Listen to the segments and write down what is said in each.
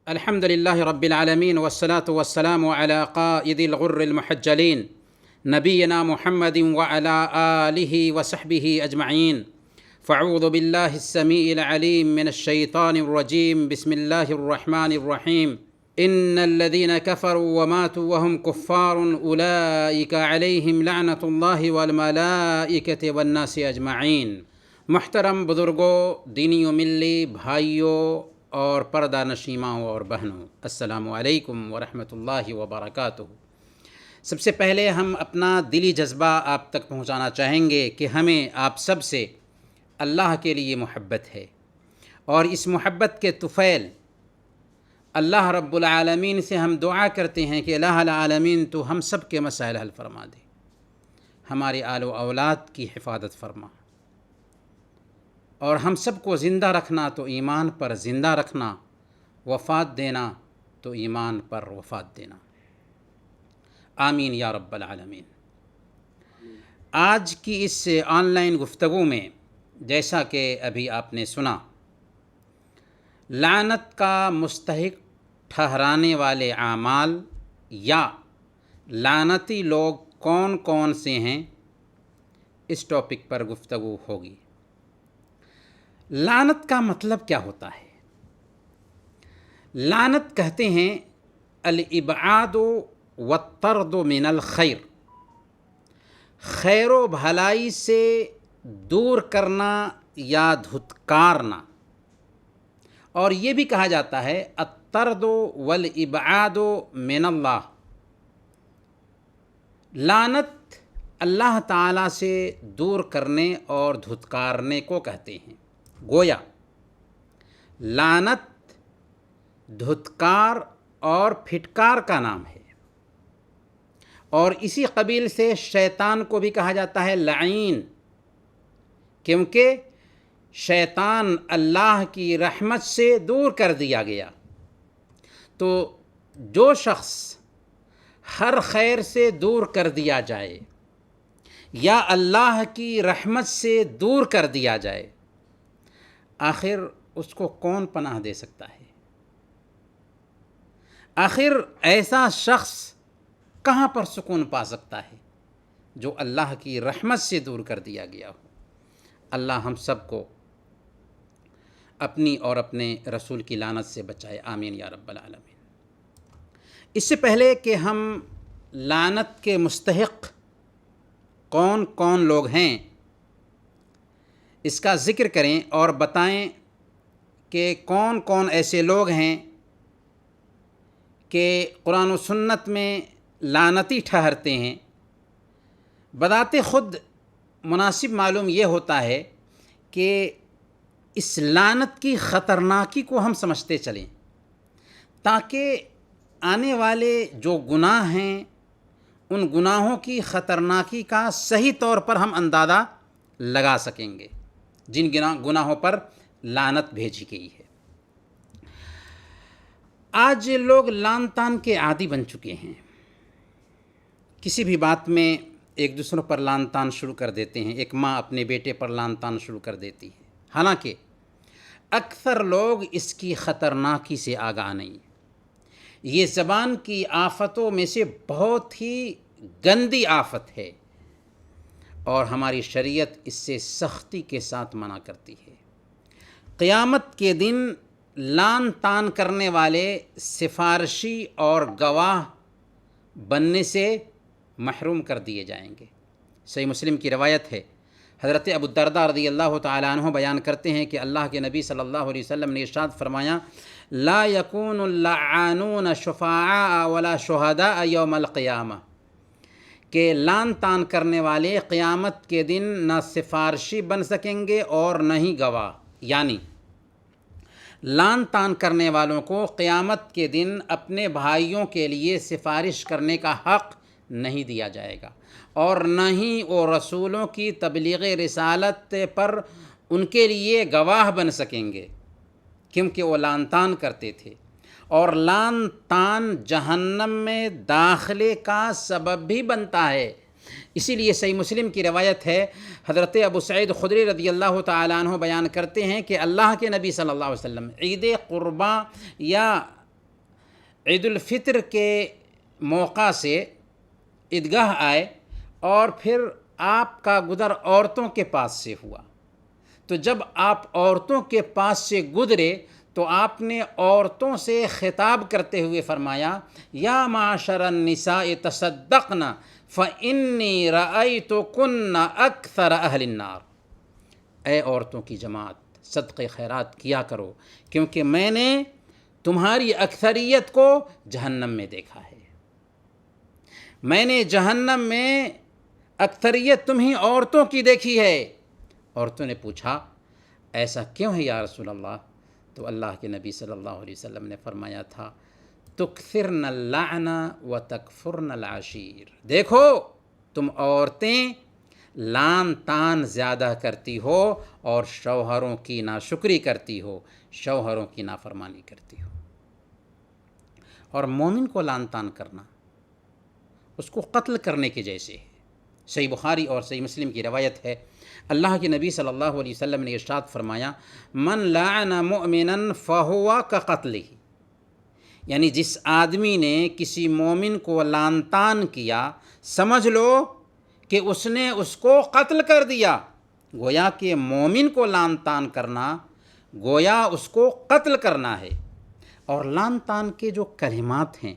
الحمد لله رب العالمين والصلاة والسلام على قائد الغر المحجلين نبينا محمد وعلى آله وصحبه أجمعين. فاعوذ بالله السميع العليم من الشيطان الرجيم. بسم الله الرحمن الرحيم. إن الذين كفروا وماتوا وهم كفار أولئك عليهم لعنة الله والملائكة والناس أجمعين. محترم بزرگوں، دینی و ملی بھائیوں اور پردہ نشیماؤں اور بہنوں، السلام علیکم ورحمۃ اللہ وبرکاتہ۔ سب سے پہلے ہم اپنا دلی جذبہ آپ تک پہنچانا چاہیں گے کہ ہمیں آپ سب سے اللہ کے لیے محبت ہے، اور اس محبت کے طفیل اللہ رب العالمین سے ہم دعا کرتے ہیں کہ الہ العالمین تو ہم سب کے مسائل حل فرما دے، ہمارے آل و اولاد کی حفاظت فرما، اور ہم سب کو زندہ رکھنا تو ایمان پر زندہ رکھنا، وفات دینا تو ایمان پر وفات دینا، آمین یا رب العالمین۔ آج کی اس آن لائن گفتگو میں جیسا کہ ابھی آپ نے سنا، لعنت کا مستحق ٹھہرانے والے اعمال یا لعنتی لوگ کون کون سے ہیں، اس ٹاپک پر گفتگو ہوگی۔ لعنت کا مطلب کیا ہوتا ہے؟ لعنت کہتے ہیں الابعاد والطرد من الخیر، خیر و بھلائی سے دور کرنا یا دھتکارنا، اور یہ بھی کہا جاتا ہے الطرد والابعاد من اللہ، لعنت اللہ تعالیٰ سے دور کرنے اور دھتکارنے کو کہتے ہیں۔ گویا لعنت دھتکار اور پھٹکار کا نام ہے، اور اسی قبیل سے شیطان کو بھی کہا جاتا ہے لعین، کیونکہ شیطان اللہ کی رحمت سے دور کر دیا گیا۔ تو جو شخص ہر خیر سے دور کر دیا جائے یا اللہ کی رحمت سے دور کر دیا جائے، آخر اس کو کون پناہ دے سکتا ہے؟ آخر ایسا شخص کہاں پر سکون پا سکتا ہے جو اللہ کی رحمت سے دور کر دیا گیا ہو؟ اللہ ہم سب کو اپنی اور اپنے رسول کی لعنت سے بچائے، آمین یا رب العالمین۔ اس سے پہلے کہ ہم لعنت کے مستحق کون کون لوگ ہیں اس کا ذکر کریں اور بتائیں کہ کون کون ایسے لوگ ہیں کہ قرآن و سنت میں لعنتی ٹھہرتے ہیں، بذات خود مناسب معلوم یہ ہوتا ہے کہ اس لعنت کی خطرناکی کو ہم سمجھتے چلیں، تاکہ آنے والے جو گناہ ہیں ان گناہوں کی خطرناکی کا صحیح طور پر ہم اندازہ لگا سکیں گے، جن گناہوں پر لعنت بھیجی گئی ہے۔ آج لوگ لعن طعن کے عادی بن چکے ہیں، کسی بھی بات میں ایک دوسروں پر لعن طعن شروع کر دیتے ہیں، ایک ماں اپنے بیٹے پر لعن طعن شروع کر دیتی ہے، حالانکہ اکثر لوگ اس کی خطرناکی سے آگاہ نہیں۔ یہ زبان کی آفتوں میں سے بہت ہی گندی آفت ہے، اور ہماری شریعت اس سے سختی کے ساتھ منع کرتی ہے۔ قیامت کے دن لعن طعن کرنے والے سفارشی اور گواہ بننے سے محروم کر دیے جائیں گے۔ صحیح مسلم کی روایت ہے، حضرت ابو الدرداء رضی اللہ تعالیٰ عنہ بیان کرتے ہیں کہ اللہ کے نبی صلی اللہ علیہ وسلم نے ارشاد فرمایا، لا یکون اللعانون شفعاء ولا شہداء یوم القیامہ، کہ لعن طعن کرنے والے قیامت کے دن نہ سفارشی بن سکیں گے اور نہ ہی گواہ، یعنی لعن طعن کرنے والوں کو قیامت کے دن اپنے بھائیوں کے لیے سفارش کرنے کا حق نہیں دیا جائے گا، اور نہ ہی وہ رسولوں کی تبلیغ رسالت پر ان کے لیے گواہ بن سکیں گے، کیونکہ وہ لعن طعن کرتے تھے، اور لعن طعن جہنم میں داخلے کا سبب بھی بنتا ہے۔ اسی لیے صحیح مسلم کی روایت ہے، حضرت ابو سعید خدری رضی اللہ تعالیٰ عنہ بیان کرتے ہیں کہ اللہ کے نبی صلی اللہ علیہ وسلم عید قرباں یا عید الفطر کے موقع سے عیدگاہ آئے اور پھر آپ کا گزر عورتوں کے پاس سے ہوا، تو جب آپ عورتوں کے پاس سے گزرے تو آپ نے عورتوں سے خطاب کرتے ہوئے فرمایا، یا معاشر النساء تصدقن فإنی رأیتکن اکثر اہل النار، اے عورتوں کی جماعت صدقے خیرات کیا کرو، کیونکہ میں نے تمہاری اکثریت کو جہنم میں دیکھا ہے، میں نے جہنم میں اکثریت تمہیں عورتوں کی دیکھی ہے۔ عورتوں نے پوچھا ایسا کیوں ہے یا رسول اللہ؟ تو اللہ کے نبی صلی اللہ علیہ وسلم نے فرمایا تھا، تکثرن اللعن و تکفرن العشیر، دیکھو تم عورتیں لعن طعن زیادہ کرتی ہو اور شوہروں کی ناشکری کرتی ہو، شوہروں کی نافرمانی کرتی ہو۔ اور مومن کو لعن طعن کرنا اس کو قتل کرنے کے جیسے ہے۔ صحیح بخاری اور صحیح مسلم کی روایت ہے، اللہ کے نبی صلی اللہ علیہ وسلم نے ارشاد فرمایا، من لعن مؤمنا فہو کقتلہ، یعنی جس آدمی نے کسی مومن کو لعن طعن کیا، سمجھ لو کہ اس نے اس کو قتل کر دیا۔ گویا کہ مومن کو لعن طعن کرنا گویا اس کو قتل کرنا ہے۔ اور لعن طعن کے جو کلمات ہیں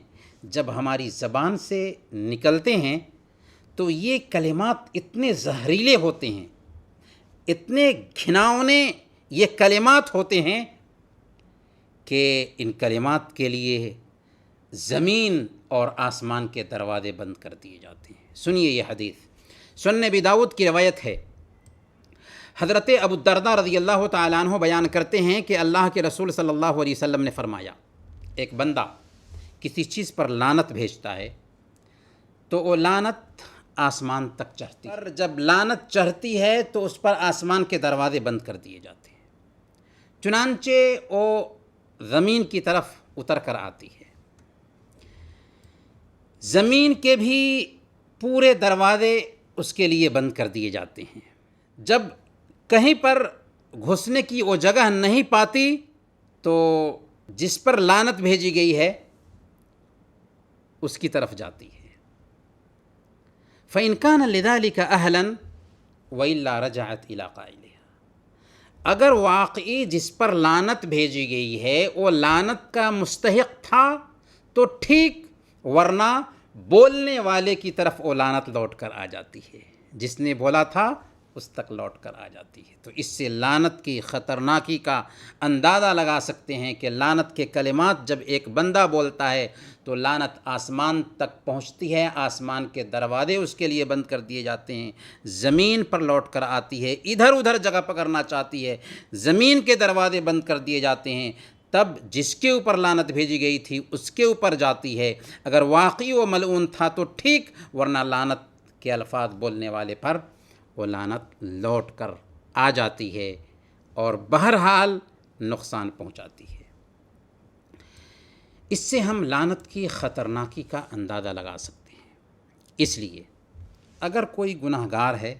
جب ہماری زبان سے نکلتے ہیں تو یہ کلمات اتنے زہریلے ہوتے ہیں، اتنے گھناؤنے یہ کلمات ہوتے ہیں کہ ان کلمات کے لیے زمین اور آسمان کے دروازے بند کر دیے جاتے ہیں۔ سنیے یہ حدیث، سنن ابی داؤد کی روایت ہے، حضرت ابو الدرداء رضی اللہ تعالیٰ عنہ بیان کرتے ہیں کہ اللہ کے رسول صلی اللہ علیہ وسلم نے فرمایا، ایک بندہ کسی چیز پر لعنت بھیجتا ہے تو وہ لعنت آسمان تک چڑھتی ہے، اور جب لعنت چڑھتی ہے تو اس پر آسمان کے دروازے بند کر دیے جاتے ہیں، چنانچہ وہ زمین کی طرف اتر کر آتی ہے، زمین کے بھی پورے دروازے اس کے لیے بند کر دیے جاتے ہیں، جب کہیں پر گھسنے کی وہ جگہ نہیں پاتی تو جس پر لعنت بھیجی گئی ہے اس کی طرف جاتی ہے۔ فَإِنْ كَانَ لِذَلِكَ أَهْلًا وَإِلَّا رَجَعَتْ إِلَىٰ قَائِلِهَا، اگر واقعی جس پر لعنت بھیجی گئی ہے وہ لعنت کا مستحق تھا تو ٹھیک، ورنہ بولنے والے کی طرف وہ لعنت لوٹ کر آ جاتی ہے، جس نے بولا تھا اس تک لوٹ کر آ جاتی ہے۔ تو اس سے لعنت کی خطرناکی کا اندازہ لگا سکتے ہیں کہ لعنت کے کلمات جب ایک بندہ بولتا ہے تو لعنت آسمان تک پہنچتی ہے، آسمان کے دروازے اس کے لیے بند کر دیے جاتے ہیں، زمین پر لوٹ کر آتی ہے، ادھر ادھر جگہ پکڑنا چاہتی ہے، زمین کے دروازے بند کر دیے جاتے ہیں، تب جس کے اوپر لعنت بھیجی گئی تھی اس کے اوپر جاتی ہے، اگر واقعی وہ ملعون تھا تو ٹھیک، ورنہ لعنت کے الفاظ بولنے والے پر وہ لعنت لوٹ کر آ جاتی ہے اور بہرحال نقصان پہنچاتی ہے۔ اس سے ہم لعنت کی خطرناکی کا اندازہ لگا سکتے ہیں۔ اس لیے اگر کوئی گناہ گار ہے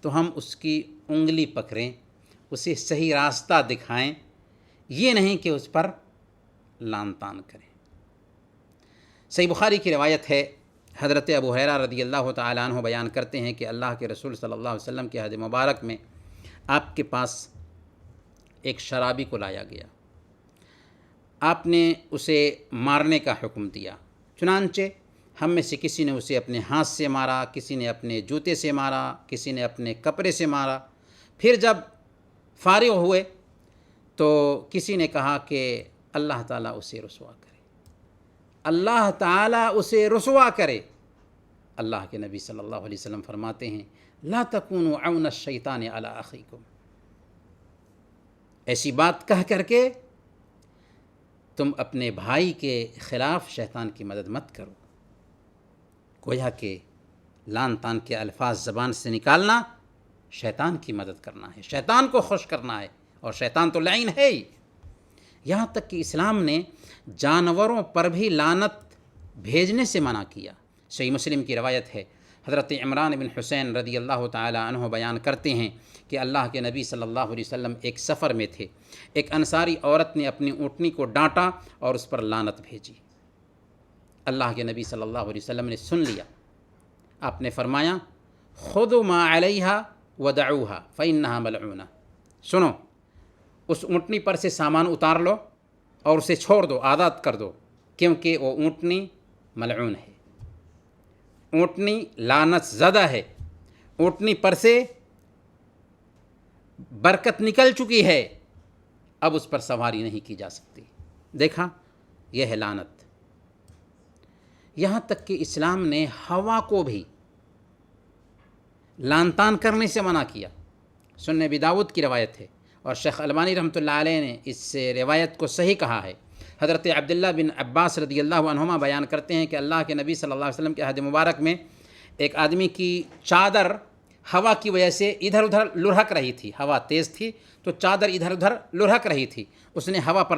تو ہم اس کی انگلی پکڑیں، اسے صحیح راستہ دکھائیں، یہ نہیں کہ اس پر لعن طعن کریں۔ صحیح بخاری کی روایت ہے، حضرت ابو ہریرہ رضی اللہ تعالیٰ عنہ بیان کرتے ہیں کہ اللہ کے رسول صلی اللہ علیہ وسلم کے عہد مبارک میں آپ کے پاس ایک شرابی کو لایا گیا، آپ نے اسے مارنے کا حکم دیا، چنانچہ ہم میں سے کسی نے اسے اپنے ہاتھ سے مارا، کسی نے اپنے جوتے سے مارا، کسی نے اپنے کپڑے سے مارا، پھر جب فارغ ہوئے تو کسی نے کہا کہ اللہ تعالیٰ اسے رسوا کرے، اللہ تعالیٰ اسے رسوا کرے۔ اللہ کے نبی صلی اللہ علیہ وسلم فرماتے ہیں، لا تکونوا عون الشیطان علی اخیکم، ایسی بات کہہ کر کے تم اپنے بھائی کے خلاف شیطان کی مدد مت کرو۔ گویا کہ لعن طعن کے الفاظ زبان سے نکالنا شیطان کی مدد کرنا ہے، شیطان کو خوش کرنا ہے، اور شیطان تو لعین ہے ہی۔ یہاں تک کہ اسلام نے جانوروں پر بھی لعنت بھیجنے سے منع کیا۔ صحیح مسلم کی روایت ہے، حضرت عمران بن حسین رضی اللہ تعالیٰ عنہ بیان کرتے ہیں کہ اللہ کے نبی صلی اللہ علیہ وسلم ایک سفر میں تھے، ایک انصاری عورت نے اپنی اونٹنی کو ڈانٹا اور اس پر لعنت بھیجی۔ اللہ کے نبی صلی اللہ علیہ وسلم نے سن لیا. آپ نے فرمایا خذوا ما علیہا ودعوها فإنها ملعونہ. سنو، اس اونٹنی پر سے سامان اتار لو اور اسے چھوڑ دو، آزاد کر دو، کیونکہ وہ اونٹنی ملعون ہے، اونٹنی لعنت زدہ ہے، اونٹنی پر سے برکت نکل چکی ہے، اب اس پر سواری نہیں کی جا سکتی. دیکھا، یہ ہے لعنت. یہاں تک کہ اسلام نے ہوا کو بھی لعن طعن کرنے سے منع کیا. سنن ابی داؤد کی روایت ہے اور شیخ البانی رحمۃ اللہ علیہ نے اس روایت کو صحیح کہا ہے. حضرت عبداللہ بن عباس رضی اللہ عنہما بیان کرتے ہیں کہ اللہ کے نبی صلی اللہ علیہ وسلم کے عہد مبارک میں ایک آدمی کی چادر ہوا کی وجہ سے ادھر ادھر لڑھک رہی تھی. ہوا تیز تھی تو چادر ادھر ادھر لڑھک رہی تھی. اس نے ہوا پر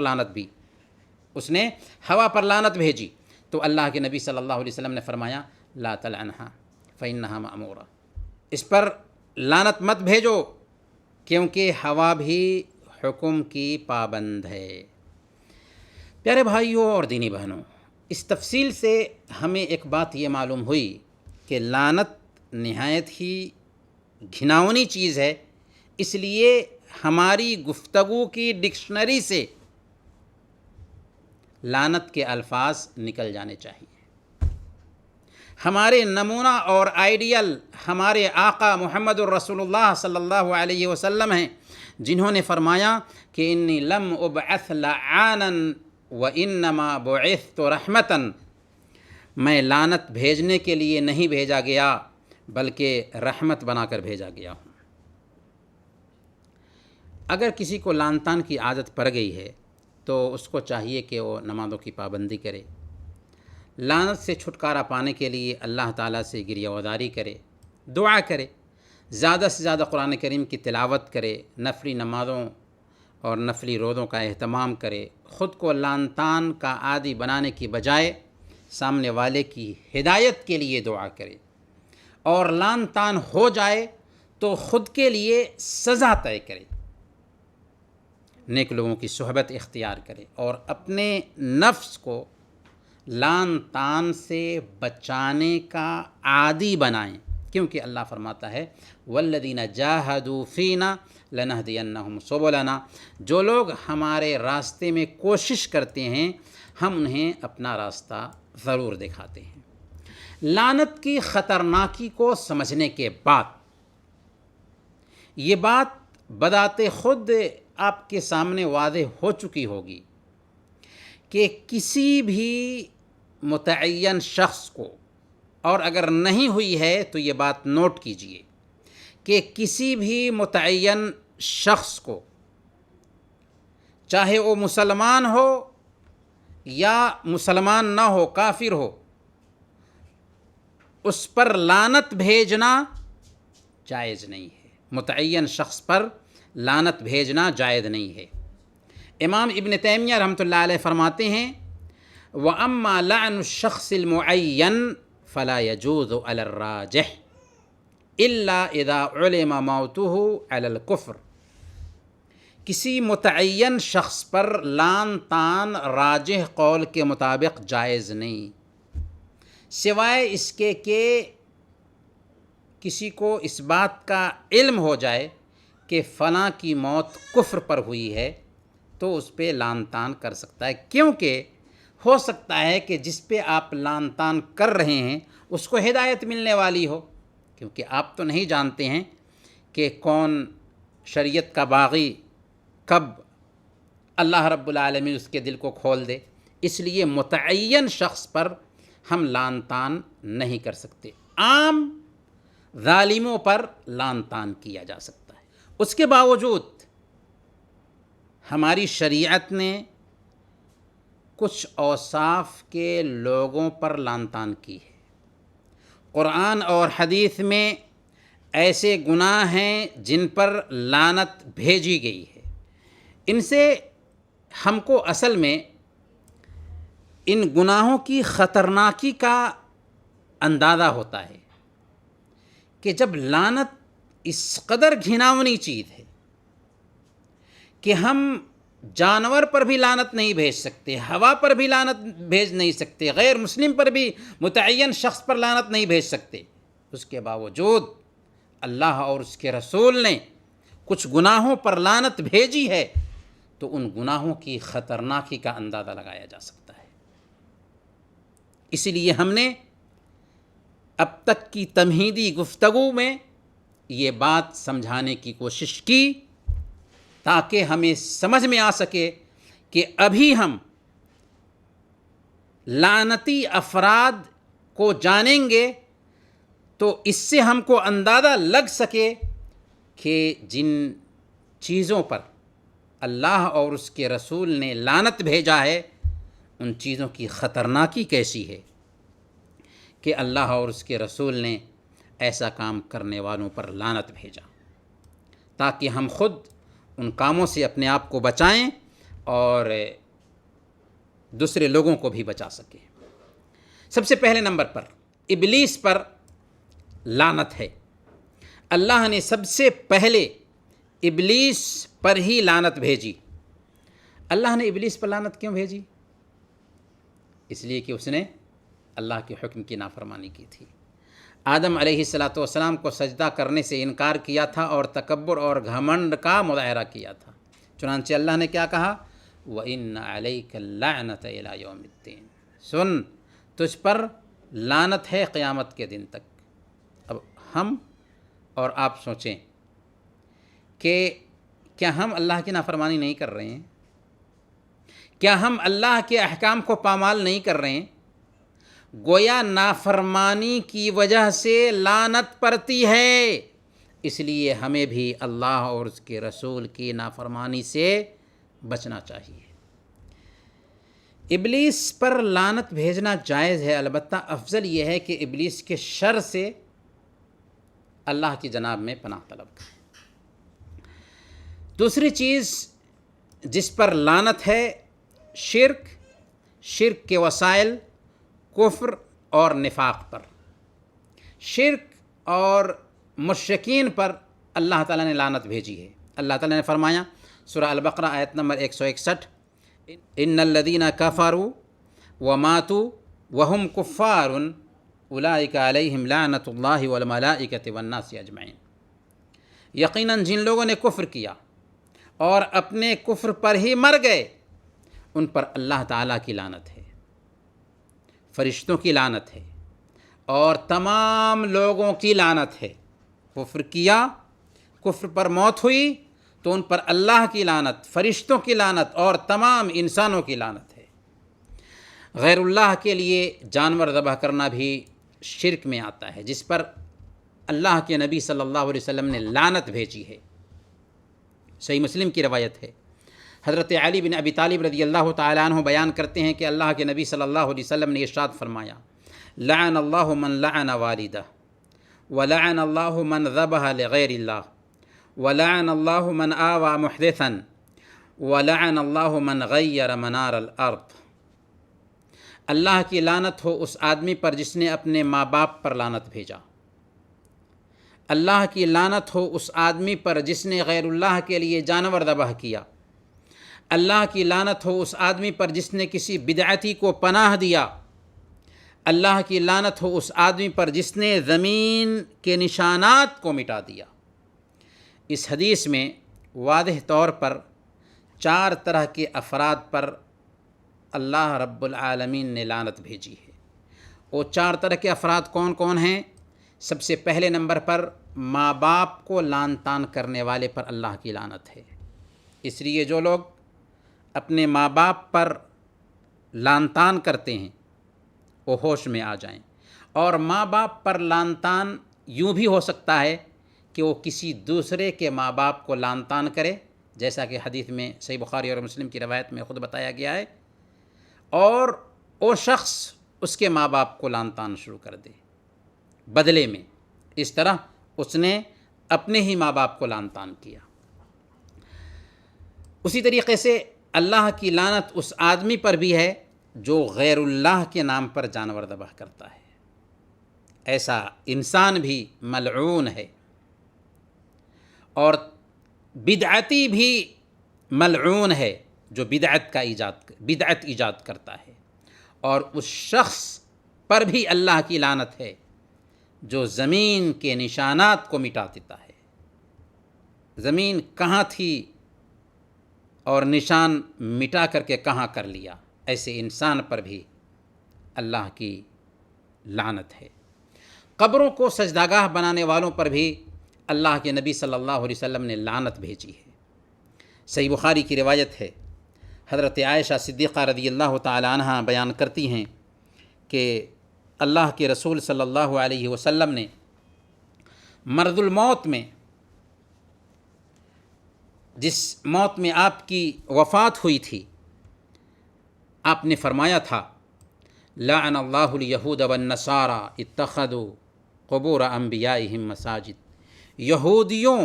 لعنت بھیجی تو اللہ کے نبی صلی اللہ علیہ وسلم نے فرمایا لا تلعنها فإنها مأمورہ. اس پر لعنت مت بھیجو کیونکہ ہوا بھی حکم کی پابند ہے. پیارے بھائیوں اور دینی بہنوں، اس تفصیل سے ہمیں ایک بات یہ معلوم ہوئی کہ لعنت نہایت ہی گھناؤنی چیز ہے. اس لیے ہماری گفتگو کی ڈکشنری سے لعنت کے الفاظ نکل جانے چاہیے. ہمارے نمونہ اور آئیڈیل ہمارے آقا محمد الرسول اللہ صلی اللہ علیہ وسلم ہیں، جنہوں نے فرمایا کہ انی لم ابعث لعانا وانما بعثت رحمتا. میں لعنت بھیجنے کے لیے نہیں بھیجا گیا بلکہ رحمت بنا کر بھیجا گیا ہوں. اگر کسی کو لعن طعن کی عادت پڑ گئی ہے تو اس کو چاہیے کہ وہ نمازوں کی پابندی کرے، لعنت سے چھٹکارا پانے کے لیے اللہ تعالیٰ سے گریہ وزاری کرے، دعا کرے، زیادہ سے زیادہ قرآن کریم کی تلاوت کرے، نفلی نمازوں اور نفلی روزوں کا اہتمام کرے. خود کو لعن طعن کا عادی بنانے کی بجائے سامنے والے کی ہدایت کے لیے دعا کرے، اور لعن طعن ہو جائے تو خود کے لیے سزا طے کرے، نیک لوگوں کی صحبت اختیار کرے اور اپنے نفس کو لعن طعن سے بچانے کا عادی بنائیں. کیونکہ اللہ فرماتا ہے والذین جاہدوا فینا لنہدینہم سبلنا. جو لوگ ہمارے راستے میں کوشش کرتے ہیں ہم انہیں اپنا راستہ ضرور دکھاتے ہیں. لعنت کی خطرناکی کو سمجھنے کے بعد یہ بات بذات خود آپ کے سامنے واضح ہو چکی ہوگی کہ کسی بھی متعین شخص کو، اور اگر نہیں ہوئی ہے تو یہ بات نوٹ کیجئے کہ کسی بھی متعین شخص کو، چاہے وہ مسلمان ہو یا مسلمان نہ ہو، کافر ہو، اس پر لعنت بھیجنا جائز نہیں ہے. متعین شخص پر لعنت بھیجنا جائز نہیں ہے. امام ابن تیمیہ رحمۃ اللہ علیہ فرماتے ہیں وَأَمَّا لَعْنُ الشَّخْصِ الْمُعَيَّنِ فَلَا يَجُوزُ عَلَى الرَّاجِحِ إِلَّا إِذَا عُلِمَ مَوْتُهُ عَلَى الْكُفْرِ. کسی متعین شخص پر لعن طعن راجح قول کے مطابق جائز نہیں، سوائے اس کے کہ کسی کو اس بات کا علم ہو جائے کہ فلاں کی موت کفر پر ہوئی ہے تو اس پہ لعن طعن کر سکتا ہے. کیونکہ ہو سکتا ہے کہ جس پہ آپ لعن طعن کر رہے ہیں اس کو ہدایت ملنے والی ہو، کیونکہ آپ تو نہیں جانتے ہیں کہ کون شریعت کا باغی کب اللہ رب العالمین اس کے دل کو کھول دے. اس لیے متعین شخص پر ہم لعن طعن نہیں کر سکتے. عام ظالموں پر لعن طعن کیا جا سکتا ہے. اس کے باوجود ہماری شریعت نے کچھ اوصاف کے لوگوں پر لعن طعن کی ہے. قرآن اور حدیث میں ایسے گناہ ہیں جن پر لعنت بھیجی گئی ہے. ان سے ہم کو اصل میں ان گناہوں کی خطرناکی کا اندازہ ہوتا ہے کہ جب لعنت اس قدر گھناؤنی چیز ہے کہ ہم جانور پر بھی لعنت نہیں بھیج سکتے، ہوا پر بھی لعنت بھیج نہیں سکتے، غیر مسلم پر بھی متعین شخص پر لعنت نہیں بھیج سکتے۔ اس کے باوجود اللہ اور اس کے رسول نے کچھ گناہوں پر لعنت بھیجی ہے، تو ان گناہوں کی خطرناکی کا اندازہ لگایا جا سکتا ہے۔ اسی لیے ہم نے اب تک کی تمہیدی گفتگو میں یہ بات سمجھانے کی کوشش کی تاکہ ہمیں سمجھ میں آ سکے کہ ابھی ہم لعنتی افراد کو جانیں گے تو اس سے ہم کو اندازہ لگ سکے کہ جن چیزوں پر اللہ اور اس کے رسول نے لعنت بھیجا ہے ان چیزوں کی خطرناکی کیسی ہے کہ اللہ اور اس کے رسول نے ایسا کام کرنے والوں پر لعنت بھیجا، تاکہ ہم خود ان کاموں سے اپنے آپ کو بچائیں اور دوسرے لوگوں کو بھی بچا سکیں۔ سب سے پہلے نمبر پر ابلیس پر لعنت ہے۔ اللہ نے سب سے پہلے ابلیس پر ہی لعنت بھیجی۔ اللہ نے ابلیس پر لعنت کیوں بھیجی؟ اس لیے کہ اس نے اللہ کے حکم کی نافرمانی کی تھی۔ آدم علیہ السلام کو سجدہ کرنے سے انکار کیا تھا اور تکبر اور گھمنڈ کا مظاہرہ کیا تھا، چنانچہ اللہ نے کیا کہا؟ وَإِنَّ عَلَيْكَ اللَّعْنَةَ إِلَىٰ يَوْمِ الدِّينِ، سن تجھ پر لعنت ہے قیامت کے دن تک۔ اب ہم اور آپ سوچیں کہ کیا ہم اللہ کی نافرمانی نہیں کر رہے ہیں؟ کیا ہم اللہ کے احکام کو پامال نہیں کر رہے ہیں؟ گویا نافرمانی کی وجہ سے لعنت پڑتی ہے، اس لیے ہمیں بھی اللہ اور اس کے رسول کی نافرمانی سے بچنا چاہیے۔ ابلیس پر لعنت بھیجنا جائز ہے، البتہ افضل یہ ہے کہ ابلیس کے شر سے اللہ کی جناب میں پناہ طلب کریں۔ دوسری چیز جس پر لعنت ہے شرک کے وسائل، کفر اور نفاق پر۔ شرک اور مشرکین پر اللہ تعالیٰ نے لعنت بھیجی ہے۔ اللہ تعالیٰ نے فرمایا سورہ البقرہ آیت نمبر 161، ان الذین کفروا وماتوا وهم کفار اولئک علیہم لعنت اللہ والملائکۃ والناس اجمعین۔ یقیناً جن لوگوں نے کفر کیا اور اپنے کفر پر ہی مر گئے ان پر اللہ تعالیٰ کی لعنت ہے، فرشتوں کی لعنت ہے اور تمام لوگوں کی لعنت ہے۔ کفر کیا، کفر پر موت ہوئی تو ان پر اللہ کی لعنت، فرشتوں کی لعنت اور تمام انسانوں کی لعنت ہے۔ غیر اللہ کے لیے جانور ذبح کرنا بھی شرک میں آتا ہے، جس پر اللہ کے نبی صلی اللہ علیہ وسلم نے لعنت بھیجی ہے۔ صحیح مسلم کی روایت ہے، حضرت علی بن ابی طالب رضی اللہ تعالیٰ عنہ بیان کرتے ہیں کہ اللہ کے نبی صلی اللہ علیہ وسلم نے ارشاد فرمایا، لعن اللہ من لعن والدہ ولعن اللہ من ذبح لغیر اللہ ولعن اللہ من آوى محدثا ولعن اللہ من غیر منار الارض۔ اللہ کی لعنت ہو اس آدمی پر جس نے اپنے ماں باپ پر لعنت بھیجا، اللہ کی لعنت ہو اس آدمی پر جس نے غیر اللہ کے لیے جانور ذبح کیا، اللہ کی لعنت ہو اس آدمی پر جس نے کسی بدعتی کو پناہ دیا، اللہ کی لعنت ہو اس آدمی پر جس نے زمین کے نشانات کو مٹا دیا۔ اس حدیث میں واضح طور پر 4 طرح کے افراد پر اللہ رب العالمین نے لعنت بھیجی ہے۔ وہ 4 طرح کے افراد کون کون ہیں؟ سب سے پہلے نمبر پر ماں باپ کو لعن طعن کرنے والے پر اللہ کی لعنت ہے۔ اس لیے جو لوگ اپنے ماں باپ پر لعن طعن کرتے ہیں وہ ہوش میں آ جائیں۔ اور ماں باپ پر لعن طعن یوں بھی ہو سکتا ہے کہ وہ کسی دوسرے کے ماں باپ کو لعن طعن کرے، جیسا کہ حدیث میں صحیح بخاری اور مسلم کی روایت میں خود بتایا گیا ہے، اور وہ شخص اس کے ماں باپ کو لعن طعن شروع کر دے بدلے میں۔ اس طرح اس نے اپنے ہی ماں باپ کو لعن طعن کیا۔ اسی طریقے سے اللہ کی لعنت اس آدمی پر بھی ہے جو غیر اللہ کے نام پر جانور ذبح کرتا ہے۔ ایسا انسان بھی ملعون ہے اور بدعتی بھی ملعون ہے، جو بدعت ایجاد کرتا ہے، اور اس شخص پر بھی اللہ کی لعنت ہے جو زمین کے نشانات کو مٹا دیتا ہے۔ زمین کہاں تھی اور نشان مٹا کر کے کہاں کر لیا، ایسے انسان پر بھی اللہ کی لعنت ہے۔ قبروں کو سجدہ بنانے والوں پر بھی اللہ کے نبی صلی اللہ علیہ وسلم نے لعنت بھیجی ہے۔ صحیح بخاری کی روایت ہے، حضرت عائشہ صدیقہ رضی اللہ تعالی عنہ بیان کرتی ہیں کہ اللہ کے رسول صلی اللہ علیہ وسلم نے مرض الموت میں، جس موت میں آپ کی وفات ہوئی تھی، آپ نے فرمایا تھا لعن اللہ الیہود والنصارى اتخذوا قبور انبیائہم مساجد، یہودیوں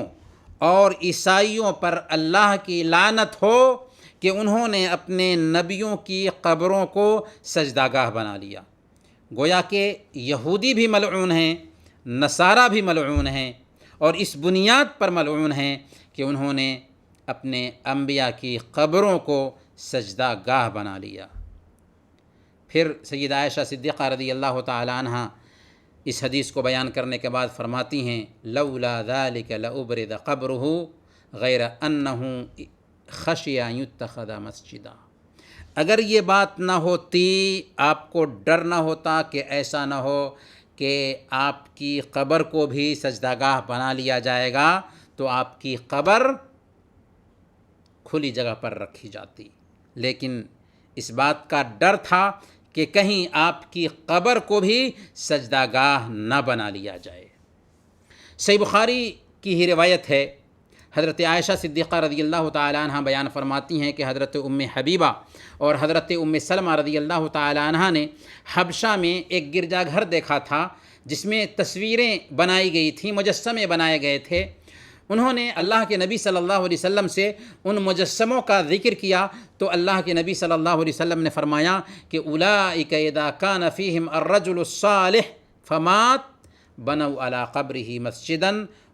اور عیسائیوں پر اللہ کی لعنت ہو کہ انہوں نے اپنے نبیوں کی قبروں کو سجدہ گاہ بنا لیا۔ گویا کہ یہودی بھی ملعون ہیں، نصارہ بھی ملعون ہیں، اور اس بنیاد پر ملعون ہیں کہ انہوں نے اپنے انبیاء کی قبروں کو سجدہ گاہ بنا لیا۔ پھر سیدہ عائشہ صدیقہ رضی اللہ تعالی عنہ اس حدیث کو بیان کرنے کے بعد فرماتی ہیں لولا ذلك لأبرد قبره غیر انه خشی ان یتخذ مسجدا، اگر یہ بات نہ ہوتی، آپ کو ڈر نہ ہوتا کہ ایسا نہ ہو کہ آپ کی قبر کو بھی سجدہ گاہ بنا لیا جائے گا، تو آپ کی قبر کھلی جگہ پر رکھی جاتی، لیکن اس بات کا ڈر تھا کہ کہیں آپ کی قبر کو بھی سجدہ گاہ نہ بنا لیا جائے۔ صحیح بخاری کی ہی روایت ہے، حضرت عائشہ صدیقہ رضی اللہ تعالی عنہ بیان فرماتی ہیں کہ حضرت ام حبیبہ اور حضرت ام سلمہ رضی اللہ تعالی عنہ نے حبشہ میں ایک گرجا گھر دیکھا تھا جس میں تصویریں بنائی گئی تھیں، مجسمے بنائے گئے تھے۔ انہوں نے اللہ کے نبی صلی اللہ علیہ وسلم سے ان مجسموں کا ذکر کیا تو اللہ کے نبی صلی اللہ علیہ وسلم نے فرمایا کہ اولئک اذا کان فیہم الرجل الصالح فمات بنوا علی قبرہ مسجدا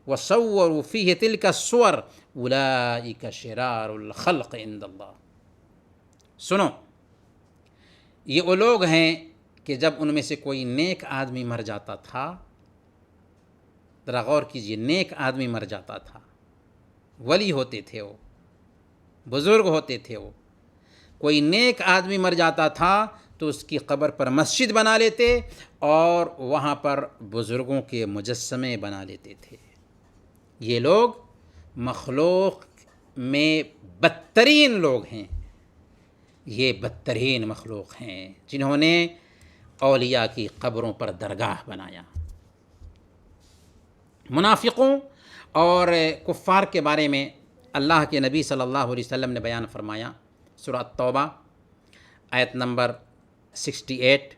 وصوروا فیہ تلک الصور اولئک شرار الخلق عند اللہ۔ سنو، یہ وہ لوگ ہیں کہ جب ان میں سے کوئی نیک آدمی مر جاتا تھا، ذرا غور کیجئے، نیک آدمی مر جاتا تھا، ولی ہوتے تھے، وہ بزرگ ہوتے تھے، وہ کوئی نیک آدمی مر جاتا تھا تو اس کی قبر پر مسجد بنا لیتے اور وہاں پر بزرگوں کے مجسمے بنا لیتے تھے۔ یہ لوگ مخلوق میں بدترین لوگ ہیں، یہ بدترین مخلوق ہیں جنہوں نے اولیاء کی قبروں پر درگاہ بنایا۔ منافقوں اور کفار کے بارے میں اللہ کے نبی صلی اللہ علیہ وسلم نے بیان فرمایا، سورہ توبہ آیت نمبر 68،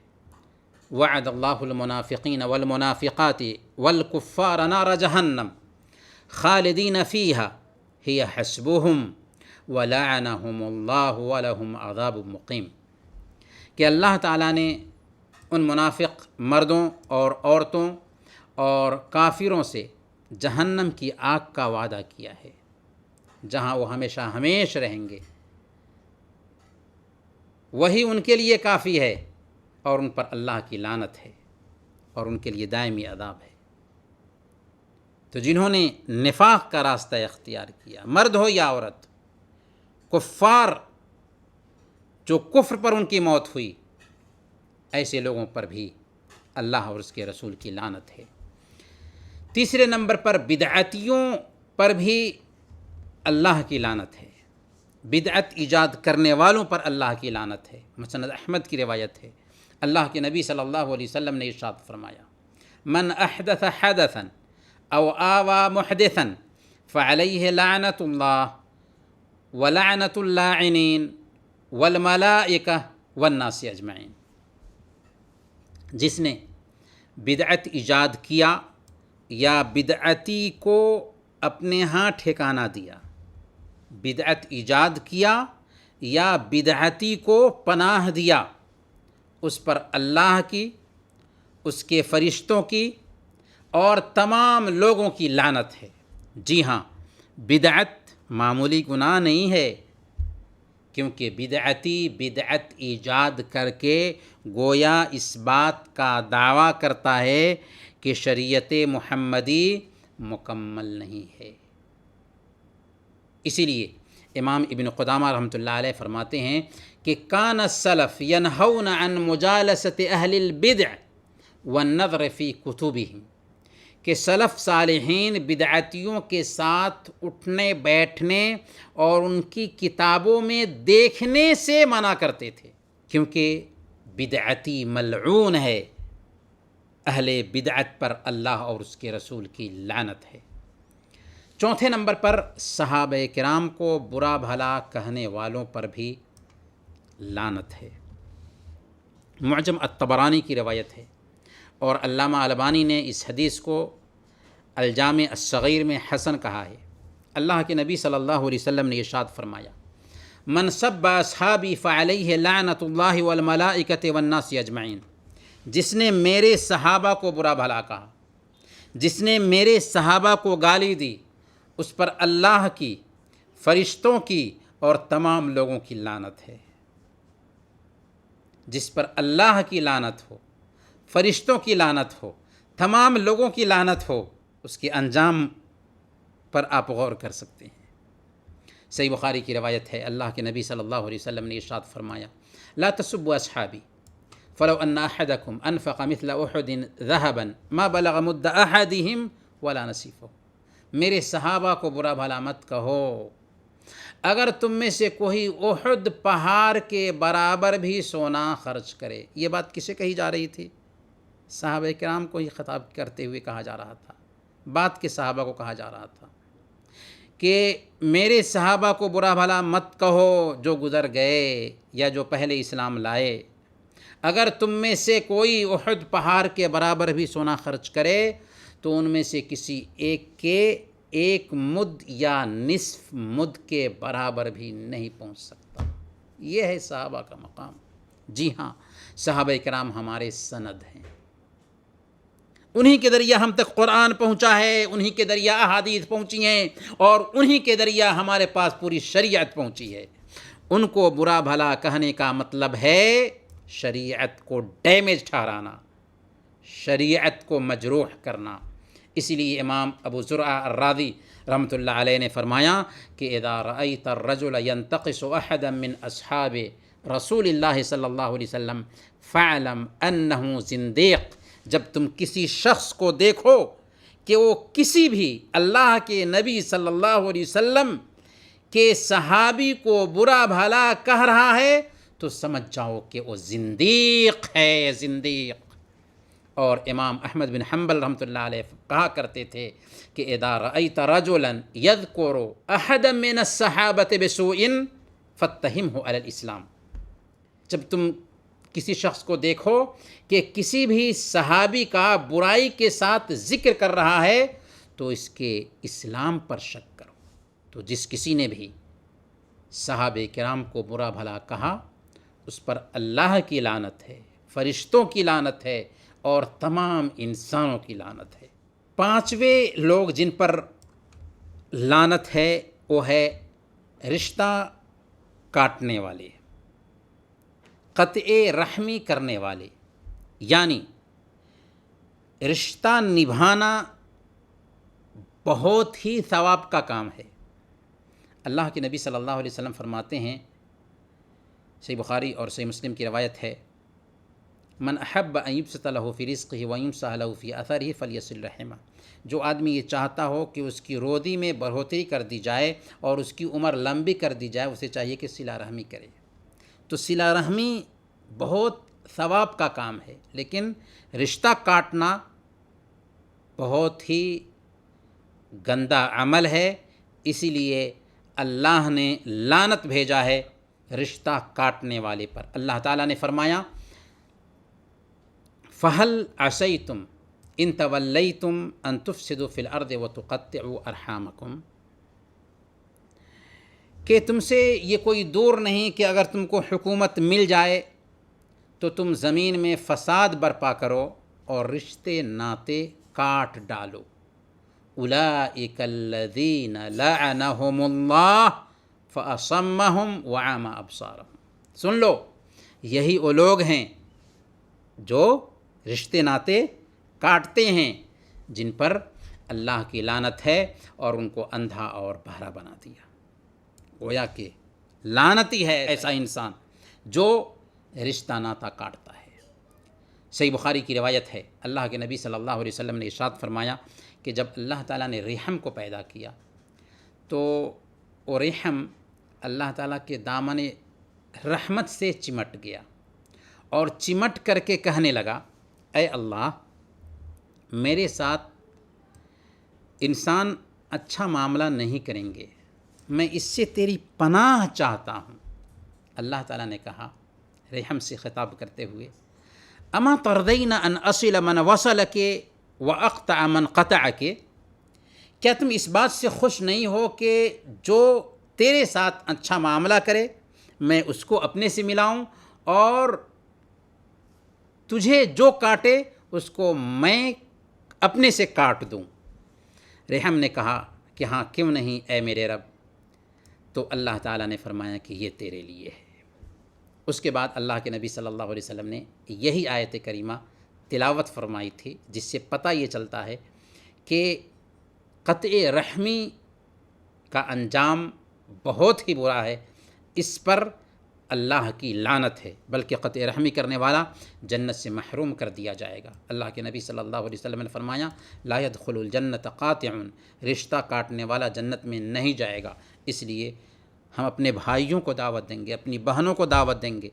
وعد اللہ المنافقین والمنافقات والکفار نار جہنم خالدین فیہا ہی حسبہم ولعنہم اللہ ولہم عذاب مقیم، کہ اللہ تعالیٰ نے ان منافق مردوں اور عورتوں اور کافروں سے جہنم کی آگ کا وعدہ کیا ہے، جہاں وہ ہمیشہ ہمیش رہیں گے، وہی ان کے لیے کافی ہے، اور ان پر اللہ کی لعنت ہے اور ان کے لیے دائمی عذاب ہے۔ تو جنہوں نے نفاق کا راستہ اختیار کیا، مرد ہو یا عورت، کفار جو کفر پر ان کی موت ہوئی، ایسے لوگوں پر بھی اللہ اور اس کے رسول کی لعنت ہے۔ تیسرے نمبر پر بدعتیوں پر بھی اللہ کی لعنت ہے، بدعت ایجاد کرنے والوں پر اللہ کی لعنت ہے۔ مسند احمد کی روایت ہے، اللہ کے نبی صلی اللہ علیہ وسلم نے ارشاد فرمایا من احدث حدثا او آوى محدثا فعليه لعنت اللہ ولعنت اللاعنین والملائکہ والناس اجمعین، جس نے بدعت ایجاد کیا یا بدعتی کو اپنے ہاں ٹھکانہ دیا، بدعت ایجاد کیا یا بدعتی کو پناہ دیا، اس پر اللہ کی، اس کے فرشتوں کی اور تمام لوگوں کی لعنت ہے۔ جی ہاں، بدعت معمولی گناہ نہیں ہے، کیونکہ بدعتی بدعت ایجاد کر کے گویا اس بات کا دعویٰ کرتا ہے کہ شریعت محمدی مکمل نہیں ہے۔ اسی لیے امام ابن قدامہ رحمۃ اللہ علیہ فرماتے ہیں کہ کان السلف ینہون عن مجالست اہل البدع والنظر فی کتبہم، کہ سلف صالحین بدعتیوں کے ساتھ اٹھنے بیٹھنے اور ان کی کتابوں میں دیکھنے سے منع کرتے تھے، کیونکہ بدعتی ملعون ہے، اہل بدعت پر اللہ اور اس کے رسول کی لعنت ہے۔ چوتھے نمبر پر صحابہ کرام کو برا بھلا کہنے والوں پر بھی لعنت ہے۔ معجم الطبرانی کی روایت ہے، اور علامہ البانی نے اس حدیث کو الجامع الصغیر میں حسن کہا ہے۔ اللہ کے نبی صلی اللہ علیہ وسلم نے ارشاد فرمایا، من سب اصحابی فعلیہ لعنت اللہ والملائکۃ والناس اجمعین، جس نے میرے صحابہ کو برا بھلا کہا، جس نے میرے صحابہ کو گالی دی، اس پر اللہ کی، فرشتوں کی اور تمام لوگوں کی لعنت ہے۔ جس پر اللہ کی لعنت ہو، فرشتوں کی لعنت ہو، تمام لوگوں کی لعنت ہو، اس کے انجام پر آپ غور کر سکتے ہیں۔ صحیح بخاری کی روایت ہے، اللہ کے نبی صلی اللہ علیہ وسلم نے ارشاد فرمایا، لا تسبوا اصحابی فلو ان احدکم انفق مثل احد ذهبا ما بلغ مد احدهم ولا نصیفہ، میرے صحابہ کو برا بھلا مت کہو، اگر تم میں سے کوئی احد پہاڑ کے برابر بھی سونا خرچ کرے۔ یہ بات کسے کہی جا رہی تھی؟ صحابہ کرام کو ہی خطاب کرتے ہوئے کہا جا رہا تھا، بات کے صحابہ کو کہا جا رہا تھا کہ میرے صحابہ کو برا بھلا مت کہو جو گزر گئے یا جو پہلے اسلام لائے۔ اگر تم میں سے کوئی احد پہاڑ کے برابر بھی سونا خرچ کرے تو ان میں سے کسی ایک کے ایک مد یا نصف مد کے برابر بھی نہیں پہنچ سکتا۔ یہ ہے صحابہ کا مقام۔ جی ہاں، صحابہ کرام ہمارے سند ہیں، انہی کے ذریعہ ہم تک قرآن پہنچا ہے، انہی کے ذریعہ احادیث پہنچی ہیں، اور انہی کے ذریعہ ہمارے پاس پوری شریعت پہنچی ہے۔ ان کو برا بھلا کہنے کا مطلب ہے شریعت کو ڈیمیج ٹھہرانا، شریعت کو مجروح کرنا۔ اسی لیے امام ابو زرعہ الرازی رحمۃ اللہ علیہ نے فرمایا کہ اذا رأیت الرجل ينتقص احدا من اصحاب رسول اللہ صلی اللہ علیہ وسلم فاعلم انہ زندیق، جب تم کسی شخص کو دیکھو کہ وہ کسی بھی اللہ کے نبی صلی اللہ علیہ وسلم کے صحابی کو برا بھلا کہہ رہا ہے تو سمجھ جاؤ کہ وہ زندیق ہے، زندیق۔ اور امام احمد بن حنبل رحمۃ اللہ علیہ کہا کرتے تھے کہ اذا رأیت رجلا یذکر احدا من الصحابۃ بسوء فاتہمہ علی الاسلام، جب تم کسی شخص کو دیکھو کہ کسی بھی صحابی کا برائی کے ساتھ ذکر کر رہا ہے تو اس کے اسلام پر شک کرو۔ تو جس کسی نے بھی صحابہ کرام کو برا بھلا کہا اس پر اللہ کی لعنت ہے، فرشتوں کی لعنت ہے اور تمام انسانوں کی لعنت ہے۔ پانچویں لوگ جن پر لعنت ہے وہ ہے رشتہ کاٹنے والے، قطع رحمی کرنے والے، یعنی رشتہ نبھانا بہت ہی ثواب کا کام ہے۔ اللہ کے نبی صلی اللہ علیہ وسلم فرماتے ہیں، صحیح بخاری اور صحیح مسلم کی روایت ہے، من احب ان یبسط له فی رزقہ وینصح له فی اثرہ فلیصل رحمہ، جو آدمی یہ چاہتا ہو کہ اس کی روزی میں بڑھوتری کر دی جائے اور اس کی عمر لمبی کر دی جائے، اسے چاہیے کہ صلہ رحمی کرے۔ تو صلہ رحمی بہت ثواب کا کام ہے، لیکن رشتہ کاٹنا بہت ہی گندا عمل ہے، اسی لیے اللہ نے لعنت بھیجا ہے رشتہ کاٹنے والے پر۔ اللہ تعالیٰ نے فرمایا فَهَلْ عَسَيْتُمْ إِن تَوَلَّيْتُمْ أَن تُفْسِدُوا فِي الْأَرْضِ وَتُقَطِّعُوا أَرْحَامَكُمْ، کہ تم سے یہ کوئی دور نہیں کہ اگر تم کو حکومت مل جائے تو تم زمین میں فساد برپا کرو اور رشتے ناتے کاٹ ڈالو۔ اولئک الذین لعنہم اللہ فَأَصَمَّهُمْ وَعَمَى أَبْصَارَهُمْ۔ سن لو، یہی وہ لوگ ہیں جو رشتے ناتے کاٹتے ہیں، جن پر اللہ کی لعنت ہے اور ان کو اندھا اور بہرا بنا دیا۔ گویا کہ لعنتی ہے ایسا انسان جو رشتہ ناتا کاٹتا ہے۔ صحیح بخاری کی روایت ہے، اللہ کے نبی صلی اللہ علیہ وسلم نے ارشاد فرمایا کہ جب اللہ تعالیٰ نے رحم کو پیدا کیا تو وہ رحم اللہ تعالیٰ کے دامن رحمت سے چمٹ گیا اور چمٹ کر کے کہنے لگا، اے اللہ، میرے ساتھ انسان اچھا معاملہ نہیں کریں گے، میں اس سے تیری پناہ چاہتا ہوں۔ اللہ تعالیٰ نے کہا رحم سے خطاب کرتے ہوئے، اما ترضین ان اصل من وصلک واقطع من قطعک، کیا تم اس بات سے خوش نہیں ہو کہ جو تیرے ساتھ اچھا معاملہ کرے میں اس کو اپنے سے ملاؤں، اور تجھے جو کاٹے اس کو میں اپنے سے کاٹ دوں؟ رحم نے کہا کہ ہاں کیوں نہیں اے میرے رب۔ تو اللہ تعالیٰ نے فرمایا کہ یہ تیرے لیے ہے۔ اس کے بعد اللہ کے نبی صلی اللہ علیہ وسلم نے یہی آیت کریمہ تلاوت فرمائی تھی، جس سے پتہ یہ چلتا ہے کہ قطع رحمی کا انجام بہت ہی برا ہے، اس پر اللہ کی لعنت ہے، بلکہ قطع رحمی کرنے والا جنت سے محروم کر دیا جائے گا۔ اللہ کے نبی صلی اللہ علیہ وسلم نے فرمایا، لا يدخل الجنت قاطع، رشتہ کاٹنے والا جنت میں نہیں جائے گا۔ اس لیے ہم اپنے بھائیوں کو دعوت دیں گے، اپنی بہنوں کو دعوت دیں گے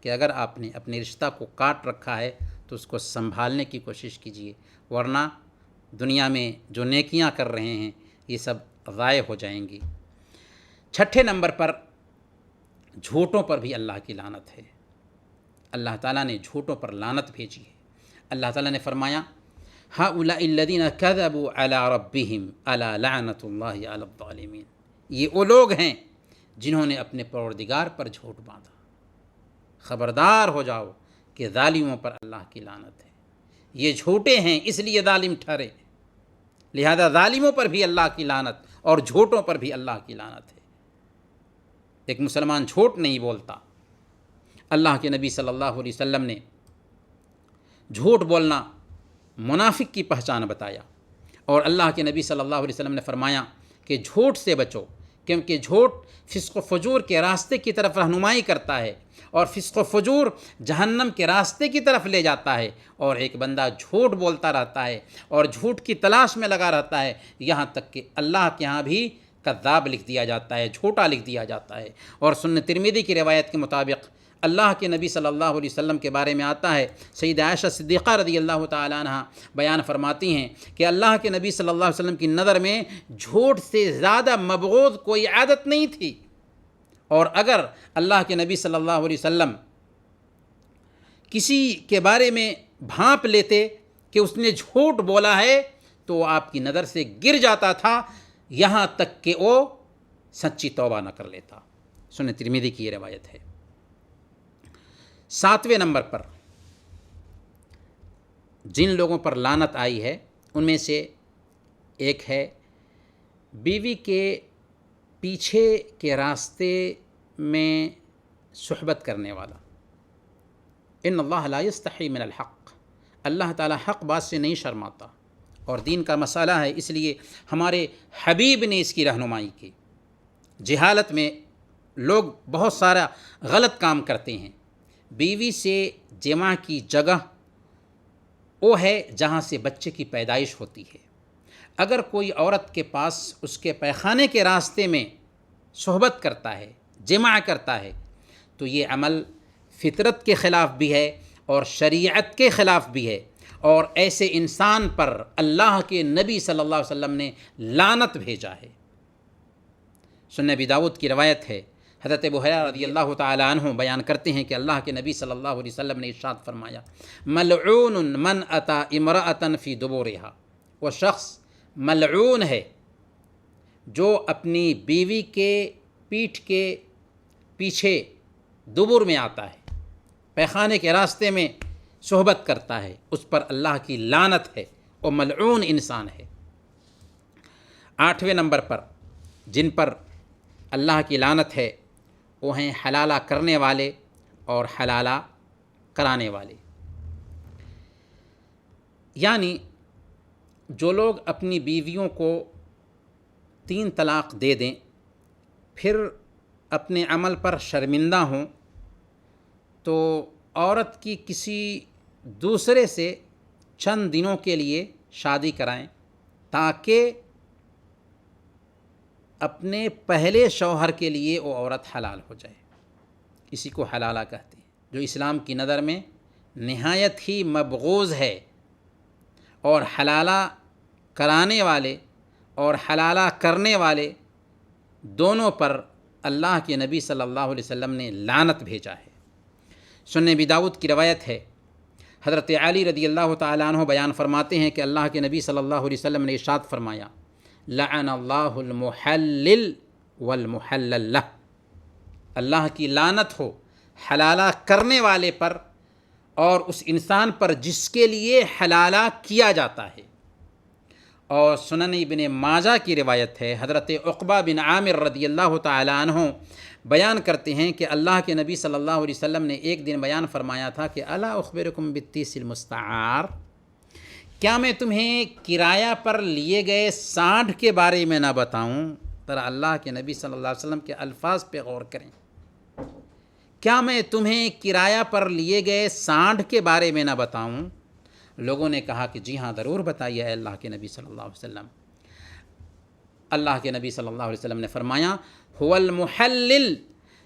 کہ اگر آپ نے اپنے رشتہ کو کاٹ رکھا ہے تو اس کو سنبھالنے کی کوشش کیجیے، ورنہ دنیا میں جو نیکیاں کر رہے ہیں یہ سب ضائع ہو جائیں گی۔ چھٹے نمبر پر جھوٹوں پر بھی اللہ کی لعنت ہے۔ اللہ تعالیٰ نے جھوٹوں پر لعنت بھیجی ہے۔ اللہ تعالیٰ نے فرمایا، هؤلاء الذين كذبوا على ربهم الا لعنت اللہ علی الظالمین، یہ وہ لوگ ہیں جنہوں نے اپنے پروردگار پر جھوٹ باندھا۔ خبردار ہو جاؤ کہ ظالموں پر اللہ کی لعنت ہے، یہ جھوٹے ہیں اس لیے ظالم ٹھہرے، لہذا ظالموں پر بھی اللہ کی لعنت اور جھوٹوں پر بھی اللہ کی لعنت ہے۔ ایک مسلمان جھوٹ نہیں بولتا۔ اللہ کے نبی صلی اللہ علیہ وسلم نے جھوٹ بولنا منافق کی پہچان بتایا، اور اللہ کے نبی صلی اللہ علیہ وسلم نے فرمایا کہ جھوٹ سے بچو، کیونکہ جھوٹ فسق و فجور کے راستے کی طرف رہنمائی کرتا ہے، اور فسق و فجور جہنم کے راستے کی طرف لے جاتا ہے، اور ایک بندہ جھوٹ بولتا رہتا ہے اور جھوٹ کی تلاش میں لگا رہتا ہے، یہاں تک کہ اللہ کے ہاں بھی کذاب لکھ دیا جاتا ہے، جھوٹا لکھ دیا جاتا ہے۔ اور سنن ترمذی کی روایت کے مطابق اللہ کے نبی صلی اللہ علیہ وسلم کے بارے میں آتا ہے، سیدہ عائشہ صدیقہ رضی اللہ تعالیٰ عنہ بیان فرماتی ہیں کہ اللہ کے نبی صلی اللہ علیہ وسلم کی نظر میں جھوٹ سے زیادہ مبغوض کوئی عادت نہیں تھی، اور اگر اللہ کے نبی صلی اللہ علیہ وسلم کسی کے بارے میں بھانپ لیتے کہ اس نے جھوٹ بولا ہے تو وہ آپ کی نظر سے گر جاتا تھا، یہاں تک کہ وہ سچی توبہ نہ کر لیتا۔ سنن ترمذی کی یہ روایت ہے۔ 7ویں نمبر پر جن لوگوں پر لعنت آئی ہے ان میں سے ایک ہے بیوی کے پیچھے کے راستے میں صحبت کرنے والا۔ ان اللہ لا یستحی من الحق، اللہ تعالیٰ حق بات سے نہیں شرماتا، اور دین کا مسئلہ ہے، اس لیے ہمارے حبیب نے اس کی رہنمائی کی۔ جہالت میں لوگ بہت سارا غلط کام کرتے ہیں۔ بیوی سے جمع کی جگہ وہ ہے جہاں سے بچے کی پیدائش ہوتی ہے۔ اگر کوئی عورت کے پاس اس کے پیخانے کے راستے میں صحبت کرتا ہے، جمع کرتا ہے، تو یہ عمل فطرت کے خلاف بھی ہے اور شریعت کے خلاف بھی ہے، اور ایسے انسان پر اللہ کے نبی صلی اللہ علیہ وسلم نے لعنت بھیجا ہے۔ سنن ابی داؤد کی روایت ہے، حضرت ابو ہریرہ رضی اللہ تعالی عنہ بیان کرتے ہیں کہ اللہ کے نبی صلی اللہ علیہ وسلم نے ارشاد فرمایا، ملعون من اتی امرأة فی دبورها، وہ شخص ملعون ہے جو اپنی بیوی کے پیٹھ کے پیچھے دبر میں آتا ہے، پیخانے کے راستے میں صحبت کرتا ہے، اس پر اللہ کی لعنت ہے، وہ ملعون انسان ہے۔ 8ویں نمبر پر جن پر اللہ کی لعنت ہے وہ ہیں حلالہ کرنے والے اور حلالہ کرانے والے. یعنی جو لوگ اپنی بیویوں کو 3 طلاق دے دیں پھر اپنے عمل پر شرمندہ ہوں تو عورت کی کسی دوسرے سے چند دنوں کے لیے شادی کرائیں تاکہ اپنے پہلے شوہر کے لیے وہ عورت حلال ہو جائے. اسی کو حلالہ کہتے ہیں، جو اسلام کی نظر میں نہایت ہی مبغوض ہے. اور حلالہ کرانے والے اور حلالہ کرنے والے دونوں پر اللہ کے نبی صلی اللہ علیہ وسلم نے لعنت بھیجا ہے. سنن ابی داؤد کی روایت ہے، حضرت علی رضی اللہ تعالیٰ عنہ بیان فرماتے ہیں کہ اللہ کے نبی صلی اللہ علیہ وسلم نے ارشاد فرمایا، لعن اللہ المحلل والمحلل لہ، اللہ کی لعنت ہو حلالہ کرنے والے پر اور اس انسان پر جس کے لیے حلالہ کیا جاتا ہے. اور سنن ابن ماجہ کی روایت ہے، حضرت عقبہ بن عامر رضی اللہ تعالیٰ عنہ بیان کرتے ہیں کہ اللہ کے نبی صلی اللہ علیہ وسلم نے ایک دن بیان فرمایا تھا کہ الا اخبرکم بالتیس المستعار، کیا میں تمہیں کرایہ پر لیے گئے سانڈ کے بارے میں نہ بتاؤں؟ ذرا اللہ کے نبی صلی اللہ علیہ وسلم کے الفاظ پہ غور کریں. کیا میں تمہیں کرایہ پر لیے گئے سانڈ کے بارے میں نہ بتاؤں؟ لوگوں نے کہا کہ جی ہاں ضرور بتائیے اے اللہ کے نبی صلی اللہ علیہ وسلم. اللہ کے نبی صلی اللہ علیہ وسلم نے فرمایا، هو المحلل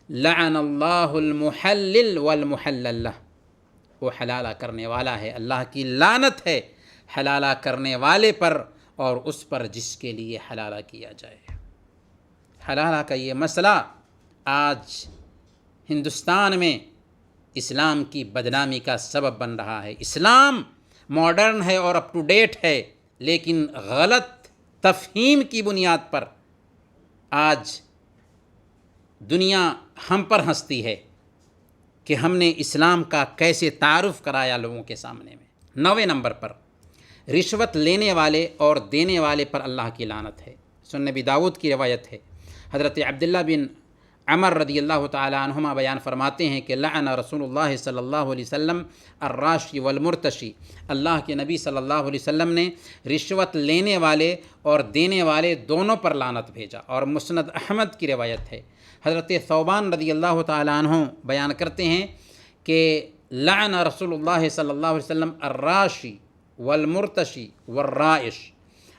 لعن اللہ المحلل والمحلل لہ، وہ حلالہ کرنے والا ہے، اللہ کی لعنت ہے حلالہ کرنے والے پر اور اس پر جس کے لیے حلالہ کیا جائے. حلالہ کا یہ مسئلہ آج ہندوستان میں اسلام کی بدنامی کا سبب بن رہا ہے. اسلام ماڈرن ہے اور اپ ٹو ڈیٹ ہے، لیکن غلط تفہیم کی بنیاد پر آج دنیا ہم پر ہنستی ہے کہ ہم نے اسلام کا کیسے تعارف کرایا لوگوں کے سامنے میں. 9ویں نمبر پر رشوت لینے والے اور دینے والے پر اللہ کی لعنت ہے. سنن ابی داؤد کی روایت ہے، حضرت عبداللہ بن عمر رضی اللہ تعالی عنہما بیان فرماتے ہیں کہ لعن رسول اللہ صلی اللہ علیہ وسلم الراشی والمرتشی، اللہ کے نبی صلی اللہ علیہ وسلم نے رشوت لینے والے اور دینے والے دونوں پر لعنت بھیجا. اور مسند احمد کی روایت ہے، حضرت ثوبان رضی اللہ تعالی عنہ بیان کرتے ہیں کہ لعن رسول اللہ صلی اللہ علیہ وسلم الراشی والمرتشی والرائش،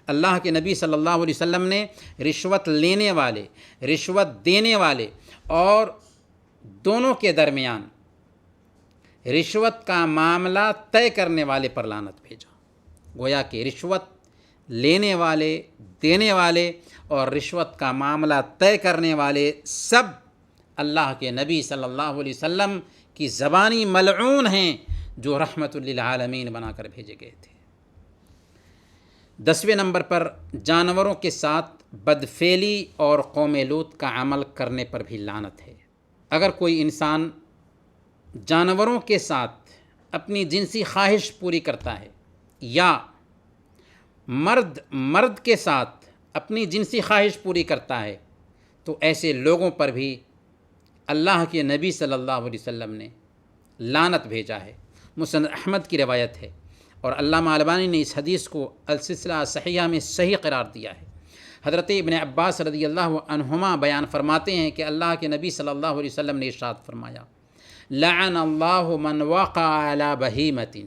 اللہ کے نبی صلی اللہ علیہ وسلم نے رشوت لینے والے، رشوت دینے والے اور دونوں کے درمیان رشوت کا معاملہ طے کرنے والے پر لعنت بھیجا. گویا کہ رشوت لینے والے، دینے والے اور رشوت کا معاملہ طے کرنے والے سب اللہ کے نبی صلی اللہ علیہ وسلم کی زبانی ملعون ہیں جو رحمت للعالمین بنا کر بھیجے گئے تھے. 10ویں نمبر پر جانوروں کے ساتھ بدفعلی اور قوم لوط کا عمل کرنے پر بھی لعنت ہے. اگر کوئی انسان جانوروں کے ساتھ اپنی جنسی خواہش پوری کرتا ہے یا مرد کے ساتھ اپنی جنسی خواہش پوری کرتا ہے تو ایسے لوگوں پر بھی اللہ کے نبی صلی اللہ علیہ وسلم نے لعنت بھیجا ہے. مسند احمد کی روایت ہے اور علامہ البانی نے اس حدیث کو السلسلہ صحیحہ میں صحیح قرار دیا ہے. حضرت ابن عباس رضی اللہ عنہما بیان فرماتے ہیں کہ اللہ کے نبی صلی اللہ علیہ وسلم نے ارشاد فرمایا، لعن اللہ من وقع علی بہیمۃ،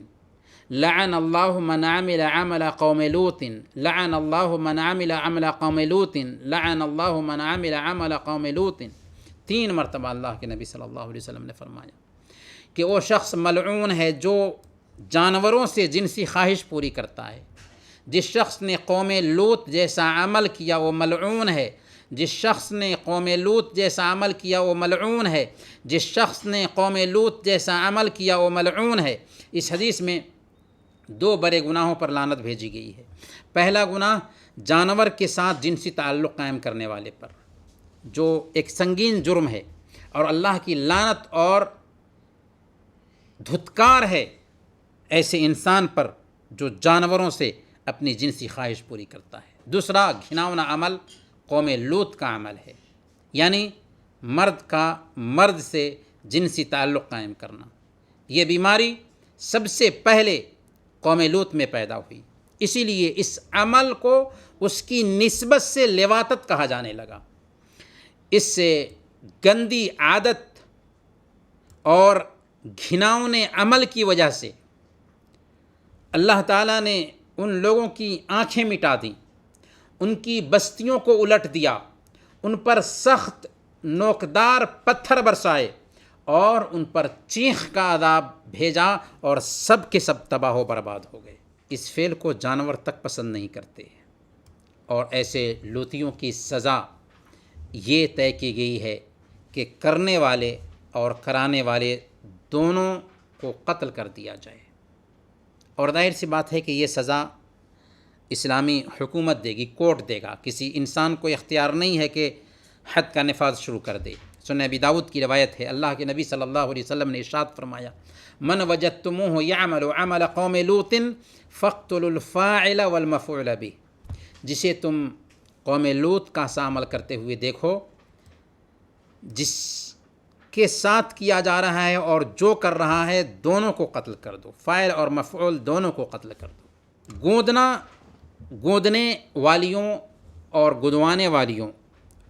لعن اللہ من عمل عمل قوم لوط، لعن اللہ من عمل عمل قوم لوط، لعن اللہ من عمل عمل قوم لوط. 3 مرتبہ اللہ کے نبی صلی اللہ علیہ وسلم نے فرمایا کہ وہ شخص ملعون ہے جو جانوروں سے جنسی خواہش پوری کرتا ہے. جس شخص نے قوم لوط جیسا عمل کیا وہ ملعون ہے. جس شخص نے قوم لوط جیسا عمل کیا وہ ملعون ہے. جس شخص نے قوم لوط جیسا عمل کیا وہ ملعون ہے. اس حدیث میں 2 بڑے گناہوں پر لعنت بھیجی گئی ہے. پہلا گناہ جانور کے ساتھ جنسی تعلق قائم کرنے والے پر، جو ایک سنگین جرم ہے اور اللہ کی لعنت اور دھتکار ہے ایسے انسان پر جو جانوروں سے اپنی جنسی خواہش پوری کرتا ہے. دوسرا گھناؤنا عمل قوم لوط کا عمل ہے، یعنی مرد کا مرد سے جنسی تعلق قائم کرنا۔ یہ بیماری سب سے پہلے قوم لوط میں پیدا ہوئی، اسی لیے اس عمل کو اس کی نسبت سے لواطت کہا جانے لگا۔ اس سے گندی عادت اور گھناؤنے عمل کی وجہ سے اللہ تعالیٰ نے ان لوگوں کی آنکھیں مٹا دیں، ان کی بستیوں کو الٹ دیا، ان پر سخت نوکدار پتھر برسائے اور ان پر چیخ کا عذاب بھیجا، اور سب کے سب تباہ و برباد ہو گئے۔ اس فعل کو جانور تک پسند نہیں کرتے، اور ایسے لوطیوں کی سزا یہ طے کی گئی ہے کہ کرنے والے اور کرانے والے دونوں کو قتل کر دیا جائے۔ اور ظاہر سی بات ہے کہ یہ سزا اسلامی حکومت دے گی، کورٹ دے گا، کسی انسان کو اختیار نہیں ہے کہ حد کا نفاذ شروع کر دے۔ سنن ابی داؤد کی روایت ہے، اللہ کے نبی صلی اللہ علیہ وسلم نے ارشاد فرمایا، من وجدتموہ یعمل عمل قوم لوط فاقتلوا الفاعل والمفعول به، جسے تم قوم لوط کا سا عمل کرتے ہوئے دیکھو، جس کے ساتھ کیا جا رہا ہے اور جو کر رہا ہے، دونوں کو قتل کر دو، فاعل اور مفعول دونوں کو قتل کر دو۔ گودنے والیوں اور گدوانے والیوں،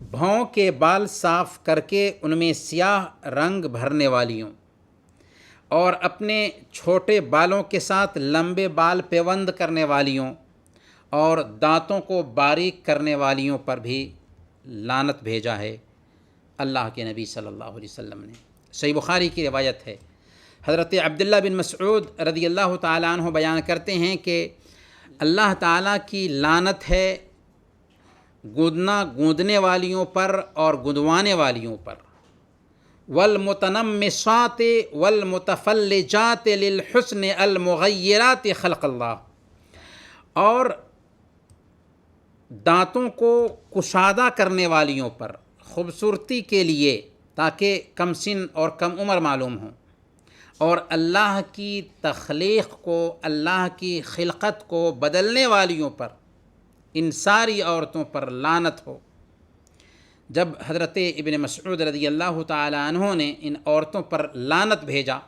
بھاؤں کے بال صاف کر کے ان میں سیاہ رنگ بھرنے والیوں، اور اپنے چھوٹے بالوں کے ساتھ لمبے بال پیوند کرنے والیوں اور دانتوں کو باریک کرنے والیوں پر بھی لعنت بھیجا ہے اللہ کے نبی صلی اللہ علیہ وسلم نے۔ صحیح بخاری کی روایت ہے، حضرت عبداللہ بن مسعود رضی اللہ تعالیٰ عنہ بیان کرتے ہیں کہ اللہ تعالیٰ کی لعنت ہے گودنے والیوں پر اور گدوانے والیوں پر، والمتنمصات والمتفلجات للحسن المغیرات خلق اللہ، اور دانتوں کو کشادہ کرنے والیوں پر خوبصورتی کے لیے تاکہ کم سن اور کم عمر معلوم ہوں، اور اللہ کی تخلیق کو، اللہ کی خلقت کو بدلنے والیوں پر، ان ساری عورتوں پر لعنت ہو۔ جب حضرت ابن مسعود رضی اللہ تعالی عنہ نے ان عورتوں پر لعنت بھیجا،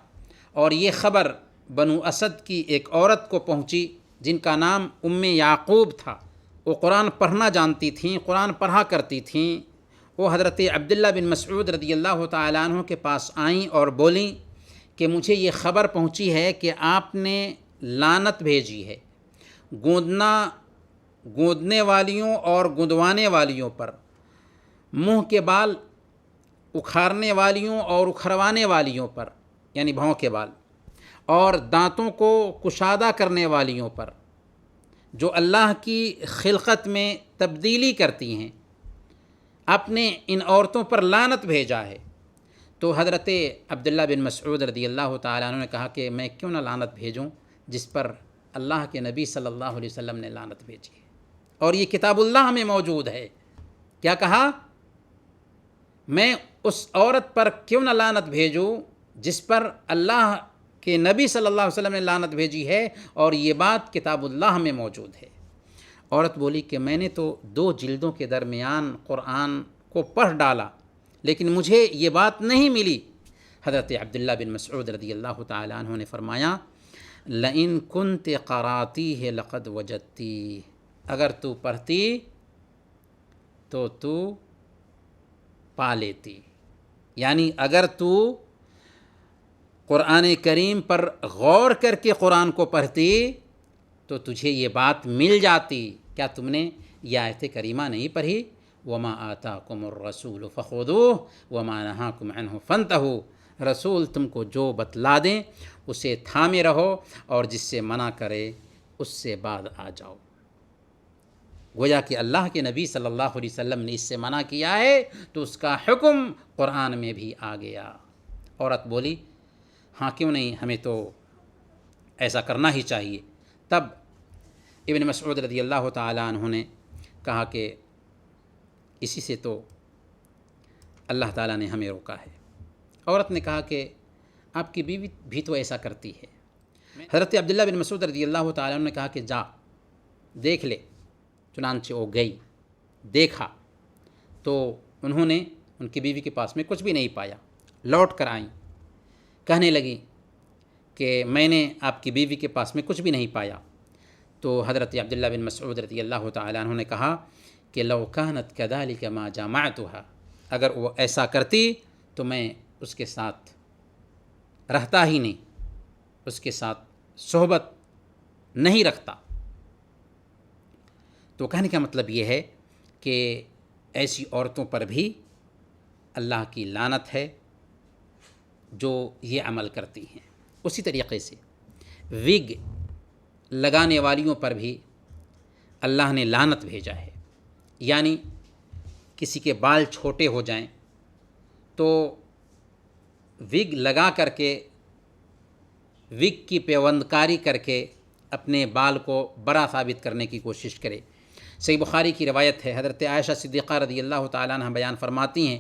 اور یہ خبر بنو اسد کی ایک عورت کو پہنچی جن کا نام ام یعقوب تھا، وہ قرآن پڑھنا جانتی تھیں، قرآن پڑھا کرتی تھیں، وہ حضرت عبداللہ بن مسعود رضی اللہ تعالی عنہ کے پاس آئیں اور بولیں کہ مجھے یہ خبر پہنچی ہے کہ آپ نے لعنت بھیجی ہے گودنے والیوں اور گدوانے والیوں پر، منہ کے بال اکھارنے والیوں اور اکھروانے والیوں پر، یعنی بھاؤں کے بال، اور دانتوں کو کشادہ کرنے والیوں پر، جو اللہ کی خلقت میں تبدیلی کرتی ہیں، آپ نے ان عورتوں پر لعنت بھیجا ہے۔ تو حضرت عبداللہ بن مسعود رضی اللہ تعالیٰ عنہ نے کہا کہ میں کیوں نہ لعنت بھیجوں جس پر اللہ کے نبی صلی اللہ علیہ وسلم نے لعنت بھیجی ہے، اور یہ کتاب اللہ میں موجود ہے۔ کیا کہا؟ میں اس عورت پر کیوں نہ لعنت بھیجوں جس پر اللہ کہ نبی صلی اللہ علیہ وسلم نے لعنت بھیجی ہے، اور یہ بات کتاب اللہ میں موجود ہے۔ عورت بولی کہ میں نے تو 2 جلدوں کے درمیان قرآن کو پڑھ ڈالا، لیکن مجھے یہ بات نہیں ملی۔ حضرت عبداللہ بن مسعود رضی اللہ تعالی عنہ نے فرمایا، لئن کنت قراتیہ لقد وجدتی، اگر تو پڑھتی تو تو پا لیتی، یعنی اگر تو قرآن کریم پر غور کر کے قرآن کو پڑھتی تو تجھے یہ بات مل جاتی۔ کیا تم نے یہ آیت کریمہ نہیں پڑھی؟ وما آتاکم الرسول فخذوہ وما نہاکم عنہ فانتہوا، رسول تم کو جو بتلا دیں اسے تھامے رہو، اور جس سے منع کرے اس سے بعد آ جاؤ۔ گویا کہ اللہ کے نبی صلی اللہ علیہ وسلم نے اس سے منع کیا ہے تو اس کا حکم قرآن میں بھی آ گیا۔ عورت بولی ہاں کیوں نہیں، ہمیں تو ایسا کرنا ہی چاہیے۔ تب ابن مسعود رضی اللہ تعالی عنہ نے کہا کہ اسی سے تو اللہ تعالیٰ نے ہمیں روکا ہے۔ عورت نے کہا کہ آپ کی بیوی بھی تو ایسا کرتی ہے۔ حضرت عبداللہ بن مسعود رضی اللہ تعالیٰ عنہ نے کہا کہ جا دیکھ لے، چنانچہ وہ گئی، دیکھا تو انہوں نے ان کی بیوی کے پاس میں کچھ بھی نہیں پایا، لوٹ کر آئیں، کہنے لگی کہ میں نے آپ کی بیوی کے پاس میں کچھ بھی نہیں پایا۔ تو حضرت عبداللہ بن مسعود رضی اللہ تعالیٰ عنہ نے کہا کہ لو کانت کذالک ما جامعتها، اگر وہ ایسا کرتی تو میں اس کے ساتھ رہتا ہی نہیں، اس کے ساتھ صحبت نہیں رکھتا۔ تو کہنے کا مطلب یہ ہے کہ ایسی عورتوں پر بھی اللہ کی لعنت ہے جو یہ عمل کرتی ہیں۔ اسی طریقے سے وگ لگانے والیوں پر بھی اللہ نے لعنت بھیجا ہے، یعنی کسی کے بال چھوٹے ہو جائیں تو وگ لگا کر کے، وگ کی پیوندکاری کر کے اپنے بال کو بڑا ثابت کرنے کی کوشش کرے۔ صحیح بخاری کی روایت ہے، حضرت عائشہ صدیقہ رضی اللہ تعالیٰ عنہ بیان فرماتی ہیں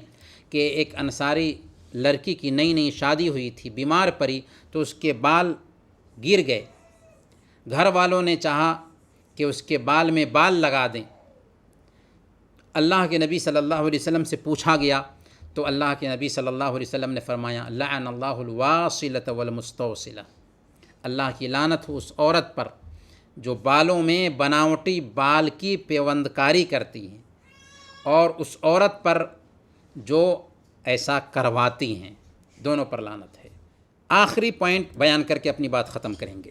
کہ ایک انصاری لڑکی کی نئی نئی شادی ہوئی تھی، بیمار پڑی تو اس کے بال گر گئے، گھر والوں نے چاہا کہ اس کے بال میں بال لگا دیں، اللہ کے نبی صلی اللہ علیہ وسلم سے پوچھا گیا تو اللہ کے نبی صلی اللہ علیہ وسلم نے فرمایا لعن اللہ الواصلۃ والمستوصلہ، اللہ کی لعنت ہو اس عورت پر جو بالوں میں بناوٹی بال کی پیوندکاری کرتی ہیں، اور اس عورت پر جو ایسا کرواتی ہیں، دونوں پر لعنت ہے۔ آخری پوائنٹ بیان کر کے اپنی بات ختم کریں گے۔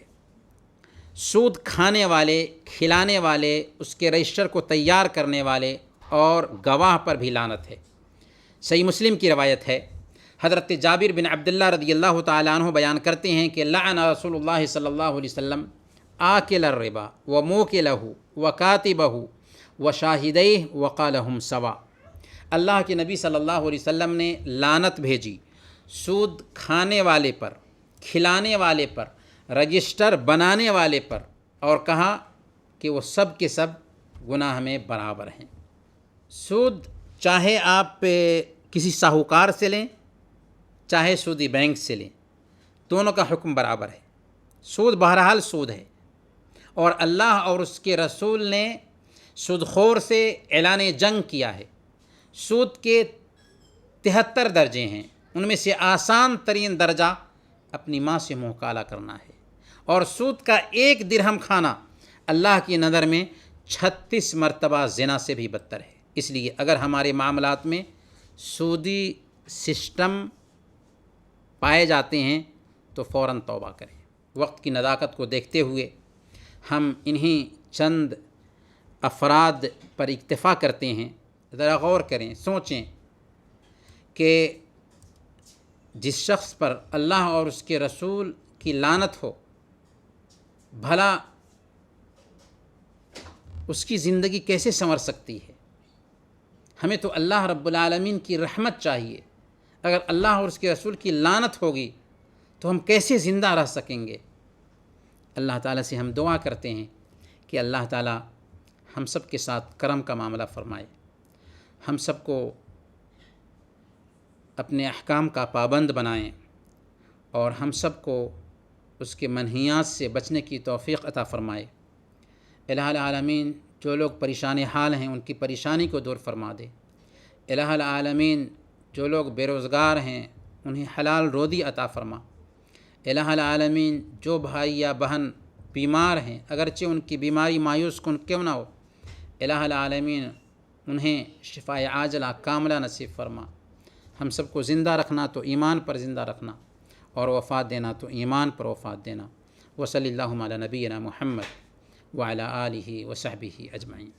سود کھانے والے، کھلانے والے، اس کے رجسٹر کو تیار کرنے والے اور گواہ پر بھی لعنت ہے۔ صحیح مسلم کی روایت ہے، حضرت جابر بن عبداللہ رضی اللہ تعالیٰ عنہ بیان کرتے ہیں کہ لعن رسول اللہ صلی اللہ علیہ وسلم آکل الربا وموکلہ وکاتبہ وشاہدیہ وقالہم سوا۔ اللہ کے نبی صلی اللہ علیہ وسلم نے لعنت بھیجی سود کھانے والے پر، کھلانے والے پر، رجسٹر بنانے والے پر، اور کہا کہ وہ سب کے سب گناہ میں برابر ہیں۔ سود چاہے آپ کسی ساہوکار سے لیں، چاہے سودی بینک سے لیں، دونوں کا حکم برابر ہے۔ سود بہرحال سود ہے، اور اللہ اور اس کے رسول نے سود خور سے اعلان جنگ کیا ہے۔ سود کے 73 درجے ہیں، ان میں سے آسان ترین درجہ اپنی ماں سے منہ کالا کرنا ہے، اور سود کا 1 درہم کھانا اللہ کی نظر میں 36 مرتبہ زنا سے بھی بدتر ہے۔ اس لیے اگر ہمارے معاملات میں سودی سسٹم پائے جاتے ہیں تو فوراً توبہ کریں۔ وقت کی نزاکت کو دیکھتے ہوئے ہم انہی چند افراد پر اکتفا کرتے ہیں۔ ذرا غور کریں، سوچیں کہ جس شخص پر اللہ اور اس کے رسول کی لعنت ہو، بھلا اس کی زندگی کیسے سنور سکتی ہے؟ ہمیں تو اللہ رب العالمین کی رحمت چاہیے۔ اگر اللہ اور اس کے رسول کی لعنت ہوگی تو ہم کیسے زندہ رہ سکیں گے؟ اللہ تعالیٰ سے ہم دعا کرتے ہیں کہ اللہ تعالیٰ ہم سب کے ساتھ کرم کا معاملہ فرمائے، ہم سب کو اپنے احکام کا پابند بنائیں، اور ہم سب کو اس کے منہیات سے بچنے کی توفیق عطا فرمائے۔ الہ العالمین جو لوگ پریشان حال ہیں ان کی پریشانی کو دور فرما دے۔ الہ العالمین جو لوگ بے روزگار ہیں انہیں حلال روزی عطا فرما۔ الہ العالمین جو بھائی یا بہن بیمار ہیں، اگرچہ ان کی بیماری مایوس کن کیوں نہ ہو، الہ العالمین انہیں شفاء عاجلہ کاملہ نصیب فرما۔ ہم سب کو زندہ رکھنا تو ایمان پر زندہ رکھنا، اور وفات دینا تو ایمان پر وفات دینا۔ وصلی اللہ علی نبینا محمد وعلی آلہ وصحبہ اجمعین۔